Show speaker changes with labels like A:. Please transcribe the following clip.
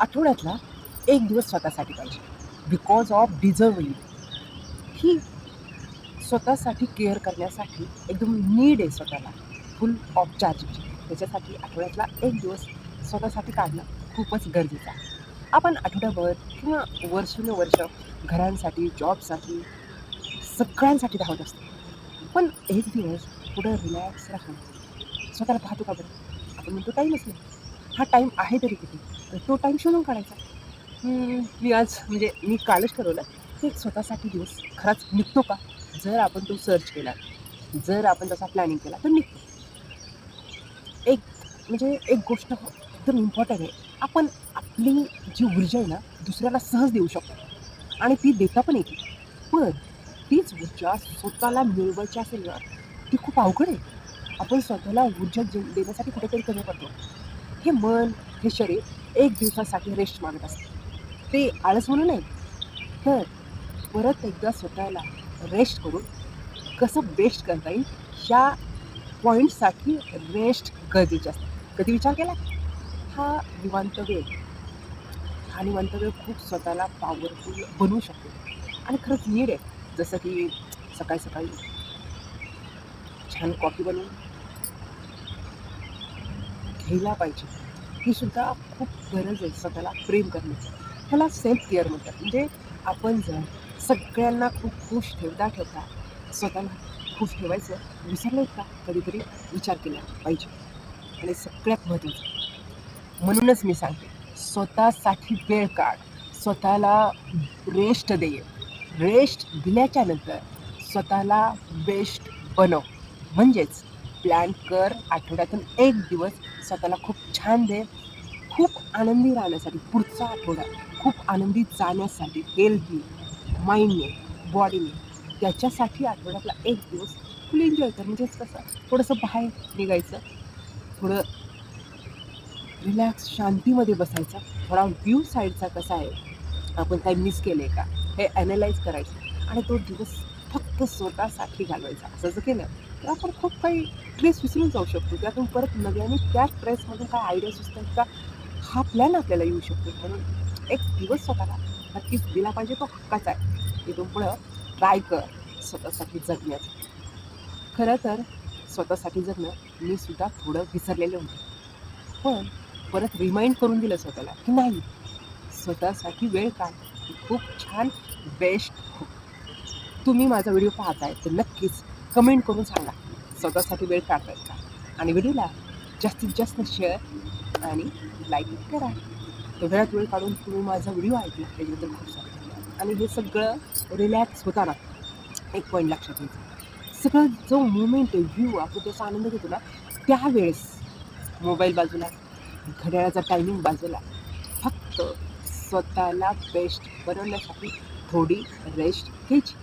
A: आठवड्यातला एक दिवस स्वतःसाठी पाहिजे. Because of deserving. ही स्वतःसाठी केअर करण्यासाठी एकदम नीड आहे स्वतःला, फुल ऑफ चार्जिंगची. त्याच्यासाठी आठवड्यातला एक दिवस स्वतःसाठी काढणं खूपच गरजेचं आहे. आपण आठवड्याभर किंवा वर्षानुवर्ष घरांसाठी, जॉबसाठी, सगळ्यांसाठी धावत असतो. पण एक दिवस पुढं रिलॅक्स राहून स्वतःला पाहतो का बरं? आपण म्हणतो टाईमच नाही. हा टाईम आहे तरी किती? तर तो टाईम शोधून काढायचा. मी कालच ठरवलं की एक स्वतःसाठी दिवस खराच निघतो का? जर आपण तो सर्च केला, जर आपण तसा प्लॅनिंग केला तर निघतो. एक एक गोष्ट एकदम इम्पॉर्टंट आहे. आपण आपली जी ऊर्जा आहे ना, दुसऱ्याला सहज देऊ शकतो आणि ती देता पण येते. पण तीच ऊर्जा स्वतःला मिळवायची असेल ना, ती खूप अवघड आहे. आपण स्वतःला ऊर्जा देण्यासाठी कुठेतरी कमी पडतो. हे मन, हे शरीर एक दिवसासाठी रेस्ट मागत असतं. ते आळस म्हणून नाही, तर परत एकदा स्वतःला रेस्ट करून कसं बेस्ट करता येईल ह्या पॉईंटसाठी रेस्ट गरजेचे असते. कधी विचार केला? हा निवांत वेळ हा निवांत वेळ खूप स्वतःला पॉवरफुल बनवू शकतो आणि खरंच नीड आहे. जसं की सकाळी सकाळी छान कॉफी बनवून घ्यायला पाहिजे. ही सुद्धा खूप गरज आहे स्वतःला प्रेम करण्याची. ह्याला सेल्फ केअर म्हणतात. आपण जर सगळ्यांना खूप खुश ठेवता स्वतःला खुश ठेवायचं विसरलेत का? कधीतरी विचार केला पाहिजे. आणि सगळ्यात महत्त्वाचं म्हणूनच मी सांगते, स्वतःसाठी वेळ काढ, स्वतःला रेस्ट दे. रेस्ट दिल्याच्या नंतर स्वतःला बेस्ट बनव. म्हणजेच प्लॅन कर, आठवड्यातून एक दिवस स्वतःला खूप छान दे. खूप आनंदी राहण्यासाठी पुढचा आठवडा खूप आनंदी जाण्यासाठी, हेल्दी माइंडने, बॉडीने, त्याच्यासाठी आठवड्यातला एक दिवस फुल एन्जॉय कर. म्हणजेच कसं थोडंसं बाहेर निघायचं, थोडं रिलॅक्स शांतीमध्ये बसायचं, थोडा व्ह्यू साईडचा कसा आहे, आपण काही मिस केलं आहे का, हे ॲनालाइज करायचं आणि तो दिवस फक्त स्वतःसाठी घालवायचा. असं जर केलं तर आपण खूप काही स्ट्रेस विसरून जाऊ शकतो. त्यातून परत नव्याने त्या स्ट्रेसमधून काय आयडिया सुचतात का, हा प्लॅन आपल्याला येऊ शकतो. म्हणून एक दिवस स्वतःला नक्कीच दिला पाहिजे, तो हक्काचा आहे. इथून पुढं ट्राय कर स्वतःसाठी जगण्याचं. खरं तर स्वतःसाठी जगणं मी सुद्धा थोडं विसरलेले होते. पण परत रिमाइंड करून दिलं स्वतःला की नाही, स्वतःसाठी वेळ काढ. खूप छान बेस्ट हो. तुम्ही माझा व्हिडिओ पाहताय तर नक्कीच कमेंट करून सांगा स्वतःसाठी वेळ काढतायत का, आणि व्हिडिओला जास्तीत जास्त शेअर आणि लाईक करा. वेळात वेळ काढून तुम्ही माझा व्हिडिओ ऐकला त्याच्याबद्दल खूप सारं धन्यवाद. आणि हे सगळं रिलॅक्स होताना एक पॉईंट लक्षात घ्यायचं, सगळं जो मुवमेंट आहे, व्ह्यू, आपण त्याचा आनंद घेतो ना, त्यावेळेस मोबाईल बाजूला, घड्याळाचा टायमिंग बाजूला, फक्त स्वतःला बेस्ट बनवण्यासाठी थोडी रेस्ट घ्यायची.